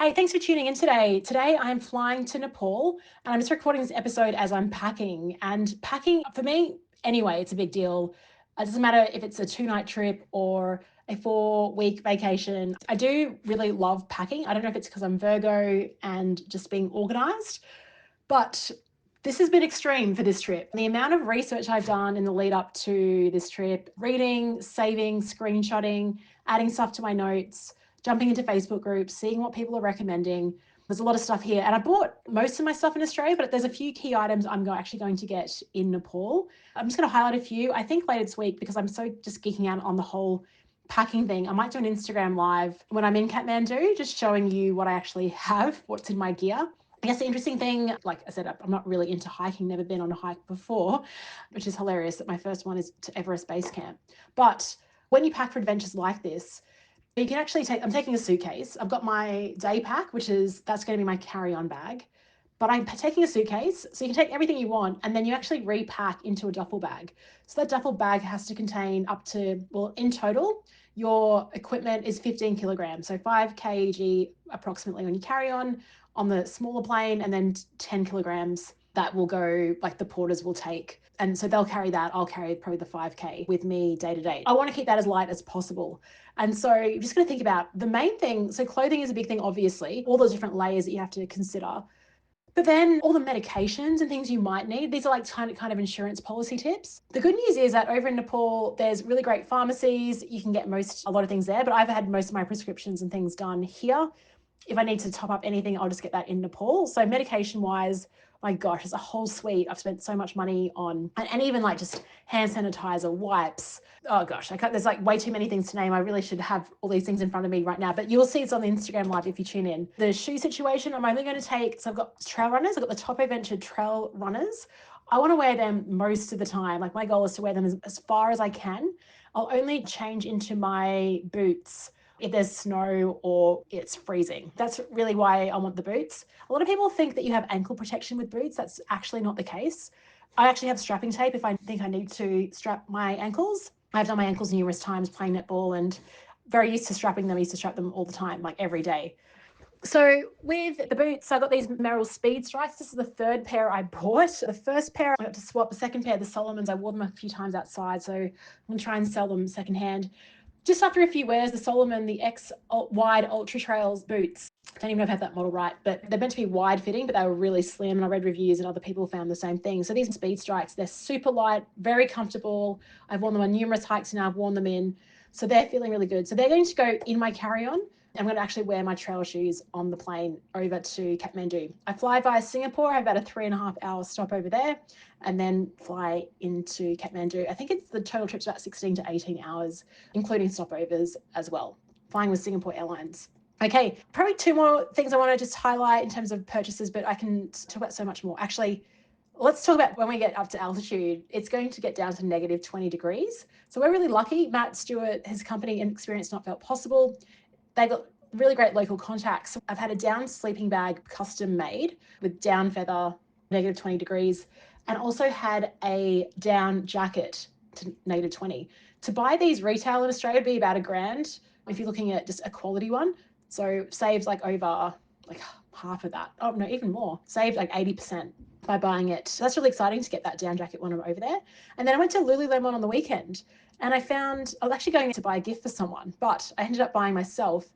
Hey, thanks for tuning in today. Today I'm flying to Nepal and I'm just recording this episode as I'm packing. And packing for me, anyway, it's a big deal. It doesn't matter if it's a 2-night trip or a 4-week vacation. I do really love packing. I don't know if it's because I'm Virgo and just being organized, but this has been extreme for this trip. The amount of research I've done in the lead up to this trip, reading, saving, screenshotting, adding stuff to my notes, jumping into Facebook groups, seeing what people are recommending. There's a lot of stuff here. And I bought most of my stuff in Australia, but there's a few key items I'm actually going to get in Nepal. I'm just going to highlight a few. I think later this week, because I'm so just geeking out on the whole packing thing, I might do an Instagram live when I'm in Kathmandu, just showing you what I actually have, what's in my gear. I guess the interesting thing, like I said, I'm not really into hiking, never been on a hike before, which is hilarious that my first one is to Everest Base Camp. But when you pack for adventures like this, you can actually I'm taking a suitcase. I've got my day pack, that's going to be my carry-on bag. But I'm taking a suitcase, so you can take everything you want, and then you actually repack into a duffel bag. So that duffel bag has to contain up to, well, in total, your equipment is 15 kilograms, so 5 kg approximately when you carry on the smaller plane, and then 10 kilograms that will go, like the porters will take. And so they'll carry that. I'll carry probably the 5K with me day to day. I want to keep that as light as possible. And so you're just going to think about the main thing. So clothing is a big thing, obviously, all those different layers that you have to consider. But then all the medications and things you might need, these are like kind of insurance policy tips. The good news is that over in Nepal, there's really great pharmacies. You can get a lot of things there, but I've had most of my prescriptions and things done here. If I need to top up anything, I'll just get that in Nepal. So medication wise, my gosh, it's a whole suite. I've spent so much money on, and even like just hand sanitizer, wipes. Oh gosh, there's like way too many things to name. I really should have all these things in front of me right now, but you'll see it's on the Instagram live if you tune in. The shoe situation, I'm only going to take, so I've got trail runners. I've got the Top Adventure trail runners. I want to wear them most of the time. Like my goal is to wear them as far as I can. I'll only change into my boots if there's snow or it's freezing. That's really why I want the boots. A lot of people think that you have ankle protection with boots. That's actually not the case. I actually have strapping tape if I think I need to strap my ankles. I've done my ankles numerous times playing netball and very used to strapping them. I used to strap them all the time, like every day. So with the boots, I got these Merrell Speed Strikes. This is the third pair I bought. The first pair I got to swap. The second pair, the Solomons, I wore them a few times outside, so I'm going to try and sell them secondhand. Just after a few wears, the Solomon, the X Wide Ultra Trails boots, I don't even know if I have that model right, but they're meant to be wide fitting, but they were really slim. And I read reviews and other people found the same thing. So these Speed Strikes, they're super light, very comfortable. I've worn them on numerous hikes now. I've worn them in. So they're feeling really good. So they're going to go in my carry-on. I'm going to actually wear my trail shoes on the plane over to Kathmandu. I fly via Singapore. I have about a 3.5-hour stop over there and then fly into Kathmandu. I think the total trip's about 16 to 18 hours, including stopovers as well, flying with Singapore Airlines. Okay, probably 2 more things I want to just highlight in terms of purchases, but I can talk about so much more. Actually, let's talk about when we get up to altitude. It's going to get down to negative 20 degrees. So we're really lucky. Matt Stewart, his company, and Experience Not Felt Possible, they got really great local contacts. I've had a down sleeping bag custom made with down feather, negative 20 degrees, and also had a down jacket to negative 20. To buy these retail in Australia would be about $1,000 if you're looking at just a quality one. So saves like over like half of that. Oh no, even more. Saved like 80% by buying it. So that's really exciting to get that down jacket when I'm over there. And then I went to Lululemon on the weekend and I was actually going to buy a gift for someone, but I ended up buying myself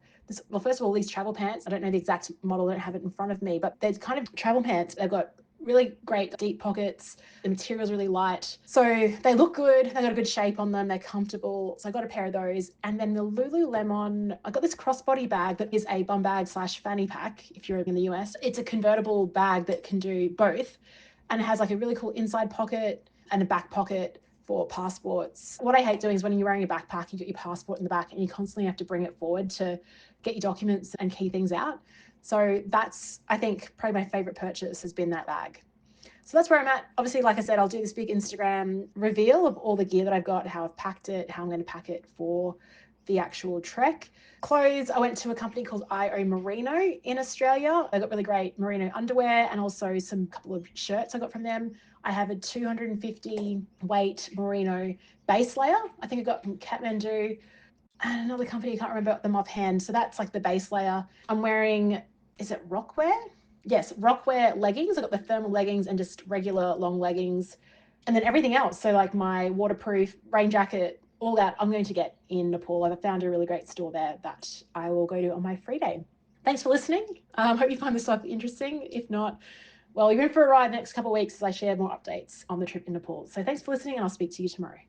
well, first of all, these travel pants. I don't know the exact model. I don't have it in front of me, but they're kind of travel pants. They've got really great deep pockets. The material's really light. So they look good. They've got a good shape on them. They're comfortable. So I got a pair of those. And then the Lululemon, I got this crossbody bag that is a bum bag / fanny pack if you're in the US. It's a convertible bag that can do both. And it has like a really cool inside pocket and a back pocket for passports. What I hate doing is when you're wearing a backpack, you get your passport in the back and you constantly have to bring it forward to get your documents and key things out. So that's, I think, probably my favorite purchase has been that bag. So that's where I'm at. Obviously, like I said, I'll do this big Instagram reveal of all the gear that I've got, how I've packed it, how I'm going to pack it for the actual trek. Clothes, I went to a company called IO Merino in Australia. They got really great merino underwear and also some couple of shirts I got from them. I have a 250 weight merino base layer. I think I got from Kathmandu and another company, I can't remember them offhand. So that's like the base layer. I'm wearing is it Rockwear? Yes, Rockwear leggings. I got the thermal leggings and just regular long leggings. And then everything else. So like my waterproof rain jacket, all that I'm going to get in Nepal. I've found a really great store there that I will go to on my free day. Thanks for listening. Hope you find this stuff interesting. If not, well, you're in for a ride the next couple of weeks as I share more updates on the trip in Nepal. So thanks for listening, and I'll speak to you tomorrow.